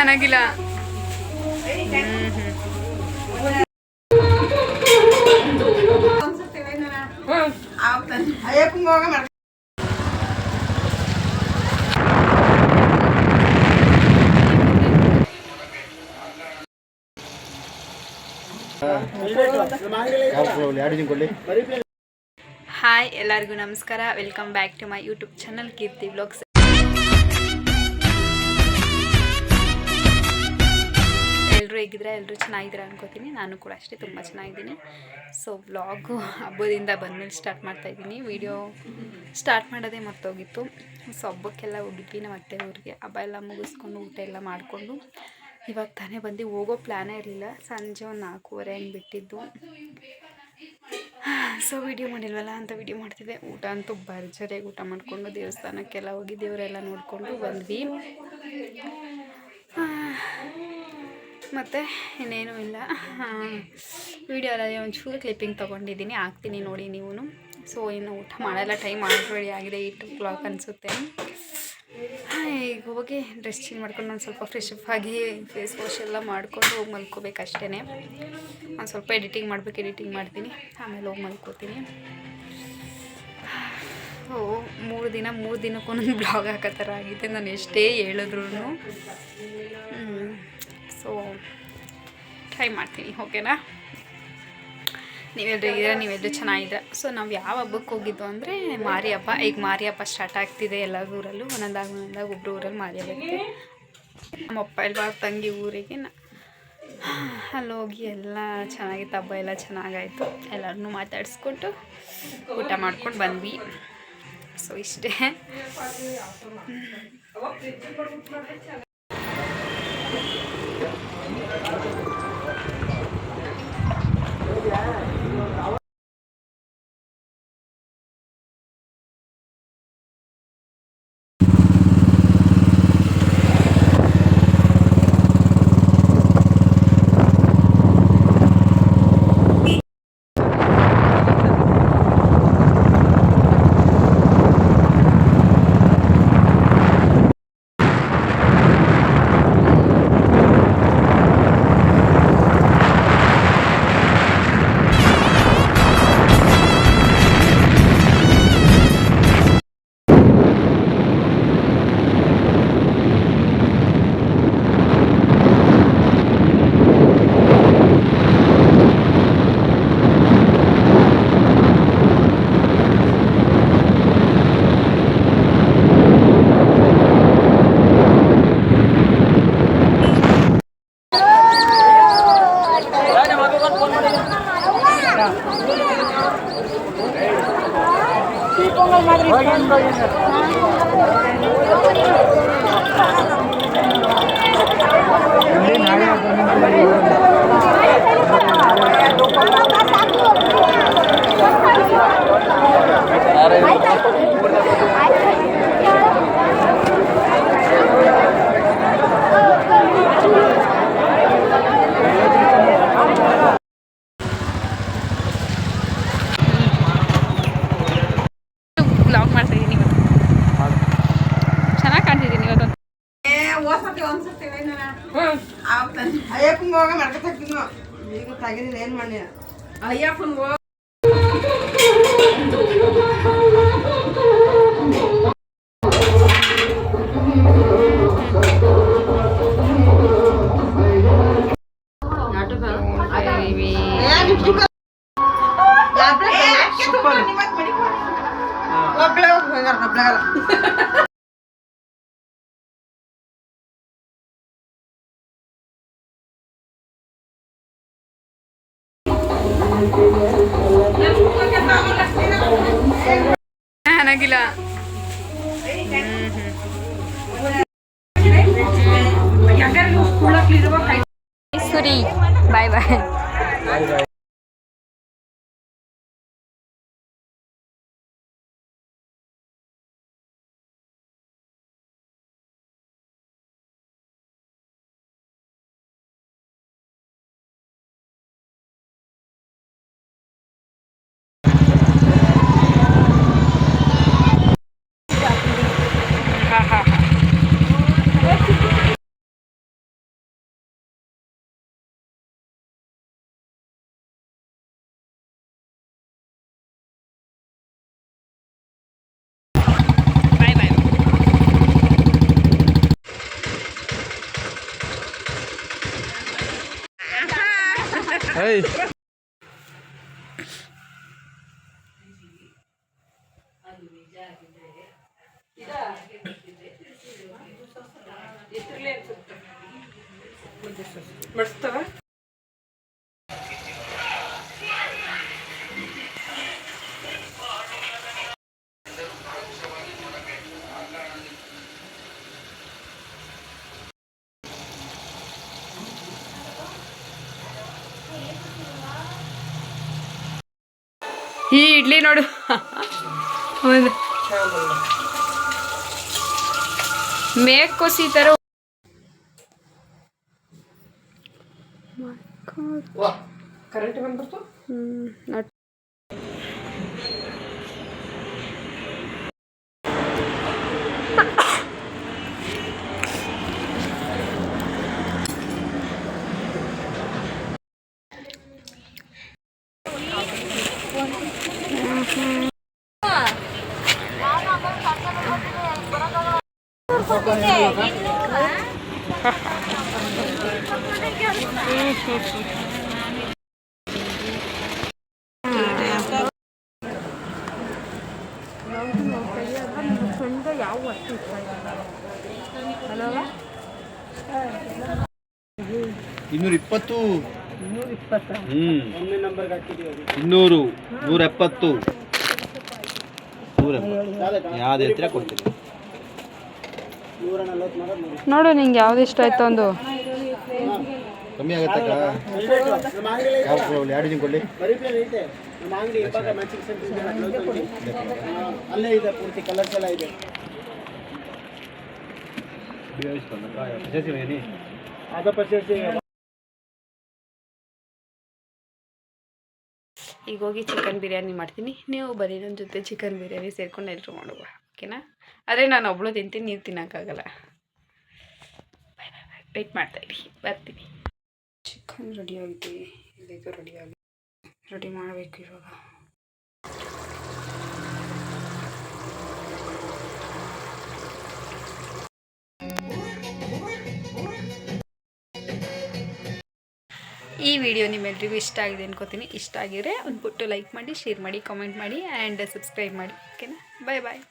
ಅನ್ನಂಗಿಲ್ಲ. ಹಾಯ್, ಎಲ್ಲರಿಗೂ ನಮಸ್ಕಾರ. Welcome back to my YouTube channel Keerthi vlogs. ಎಲ್ಲರೂ ಹೇಗಿದ್ರೆ ಎಲ್ಲರೂ ಚೆನ್ನಾಗಿದ್ದೀರಾ ಅನ್ಕೋತೀನಿ. ನಾನು ಕೂಡ ಅಷ್ಟೇ ತುಂಬ ಚೆನ್ನಾಗಿದ್ದೀನಿ. ಸೊ ವ್ಲಾಗು ಹಬ್ಬದಿಂದ ಬಂದಮೇಲೆ ಸ್ಟಾರ್ಟ್ ಮಾಡ್ತಾಯಿದ್ದೀನಿ. ವಿಡಿಯೋ ಸ್ಟಾರ್ಟ್ ಮಾಡೋದೇ ಮರ್ತೋಗಿತ್ತು. ಸೊ ಹಬ್ಬಕ್ಕೆಲ್ಲ ಹೋಗಿದ್ವಿ ನಮ್ಮ ಅತ್ತೆ ಊರಿಗೆ. ಹಬ್ಬ ಎಲ್ಲ ಮುಗಿಸ್ಕೊಂಡು ಊಟ ಎಲ್ಲ ಮಾಡಿಕೊಂಡು ಇವಾಗ ತಾನೇ ಬಂದು ಹೋಗೋ ಪ್ಲ್ಯಾನೇ ಇರಲಿಲ್ಲ. ಸಂಜೆ ಒಂದು 4:15 ಹಂಗೆ ಬಿಟ್ಟಿದ್ದು. ಸೊ ವಿಡಿಯೋ ಮಾಡಿಲ್ವಲ್ಲ ಅಂತ ವಿಡಿಯೋ ಮಾಡ್ತಿದ್ದೆ. ಊಟ ಅಂತೂ ಭರ್ಜರಿಯಾಗಿ ಊಟ ಮಾಡಿಕೊಂಡು ದೇವಸ್ಥಾನಕ್ಕೆಲ್ಲ ಹೋಗಿ ದೇವರೆಲ್ಲ ನೋಡಿಕೊಂಡು ಬಂದ್ವಿ. ಮತ್ತು ಇನ್ನೇನೂ ಇಲ್ಲ. ವಿಡಿಯೋ ಎಲ್ಲ ಒಂಚೂರು ಕ್ಲಿಪ್ಪಿಂಗ್ ತೊಗೊಂಡಿದ್ದೀನಿ, ಹಾಕ್ತೀನಿ ನೋಡಿ ನೀವು. ಸೊ ಇನ್ನು ಊಟ ಮಾಡೋಲ್ಲ, ಟೈಮ್ ಆಲ್ರೆಡಿ ಆಗಿದೆ 8 o'clock ಅನಿಸುತ್ತೆ. ಈಗ ಹೋಗಿ ಡ್ರೆಸ್ ಚೇಂಜ್ ಮಾಡ್ಕೊಂಡು ಒಂದು ಸ್ವಲ್ಪ ಫ್ರೆಶ್ ಅಪ್ ಆಗಿ ಫೇಸ್ ವಾಶ್ ಎಲ್ಲ ಮಾಡ್ಕೊಂಡು ಹೋಗಿ ಮಲ್ಕೋಬೇಕು ಅಷ್ಟೇ. ಒಂದು ಸ್ವಲ್ಪ ಎಡಿಟಿಂಗ್ ಮಾಡ್ತೀನಿ, ಆಮೇಲೆ ಹೋಗಿ ಮಲ್ಕೋತೀನಿ. ಓ 3 ದಿನಕ್ಕೂ ಒಂದೊಂದು ಬ್ಲಾಗ್ ಹಾಕೋ ಥರ ಆಗಿದೆ. ನಾನು ಎಷ್ಟೇ ಹೇಳಿದ್ರು ಸೊ ಟ್ರೈ ಮಾಡ್ತೀನಿ, ಓಕೆನಾ? ನೀವೆಲ್ಲರೂ ಇದ್ದೀರಾ, ನೀವೆಲ್ಲರೂ ಚೆನ್ನಾಗಿದ್ದೀರಾ. ಸೊ ನಾವು ಯಾವ ಹಬ್ಬಕ್ಕೆ ಹೋಗಿದ್ದು ಅಂದರೆ ಮಾರಿ ಹಬ್ಬ. ಈಗ ಮಾರಿ ಹಬ್ಬ ಸ್ಟಾರ್ಟ್ ಆಗ್ತಿದೆ ಎಲ್ಲ ಊರಲ್ಲೂ. ಒಂದೊಂದಾಗ ಒಬ್ಬರು ಊರಲ್ಲಿ ಮಾರಿ ಹಬ್ಬ ಇರುತ್ತೆ. ನಮ್ಮ ಅಪ್ಪ ಎಲ್ಲ ತಂಗಿ ಊರಿಗೆ ಅಲ್ಲೋಗಿ ಎಲ್ಲ ಚೆನ್ನಾಗಿತ್ತು. ಹಬ್ಬ ಎಲ್ಲ ಚೆನ್ನಾಗಾಯಿತು. ಎಲ್ಲರನ್ನೂ ಮಾತಾಡಿಸ್ಕೊಂಡು ಊಟ ಮಾಡ್ಕೊಂಡು ಬಂದ್ವಿ. ಸೊ ಇಷ್ಟೇ. ಏನ್ ಮಾಡಿ ಅನ್ನಂಗಿಲ್ಲ. ಸುರಿ ಬಾಯ್ ಬಾಯ್. ಬಡಿಸ್ತವ ಈ ಇಡ್ಲಿ ನೋಡು ಹೌದು ಮೇಕೋಸಿ ಥರ ಕರೆಂಟ್ ಬಂದ್ಬಿಡ್ತು. $220 200 170 ಯಾವ್ದು ಹೇಳ್ತೀರಾ ಕೊಡ್ತೀನಿ. ನೋಡು ನಿಂಗೆ ಯಾವ್ದು ಇಷ್ಟ ಆಯ್ತು ಒಂದು ಕಮ್ಮಿ ಆಗತ್ತಕ್ಕ ಯಾವ ಎರಡು ಕೊಡಲಿ ಅಲ್ಲೇ ಇದೆ ಪೂರ್ತಿ ಕಲರ್ಸ್ ಎಲ್ಲ ಇದೆ. ಈಗ ಹೋಗಿ ಚಿಕನ್ ಬಿರಿಯಾನಿ ಮಾಡ್ತೀನಿ, ನೀವು ಬರೀ ನನ್ನ ಜೊತೆ ಚಿಕನ್ ಬಿರಿಯಾನಿ ಸೇರ್ಕೊಂಡು ಎಲ್ಲರೂ ಮಾಡುವ, ಓಕೆನಾ? ಆದರೆ ನಾನು ಒಬ್ಳು ತಿಂತೀನಿ, ನೀವು ತಿನ್ನೋಕ್ಕಾಗಲ್ಲ. ವೆಯ್ಟ್ ಮಾಡ್ತಾಯಿರಿ, ಬರ್ತೀನಿ. ಚಿಕನ್ ರೆಡಿಯಾಗಿದೆ, ಇಲ್ಲಿದು ರೆಡಿ ಮಾಡಬೇಕು ಇವಾಗ. ಈ ವಿಡಿಯೋ ನಿಮ್ಮೆಲ್ಲರಿಗೂ ಇಷ್ಟ ಆಗಿದೆ ಅನ್ಕೋತೀನಿ. ಇಷ್ಟ ಆಗಿದ್ರೆ ಒಂದು ಲೈಕ್ ಮಾಡಿ, ಶೇರ್ ಮಾಡಿ, ಕಾಮೆಂಟ್ ಮಾಡಿ ಆ್ಯಂಡ್ ಸಬ್ಸ್ಕ್ರೈಬ್ ಮಾಡಿ, ಓಕೆನಾ? ಬಾಯ್ ಬಾಯ್.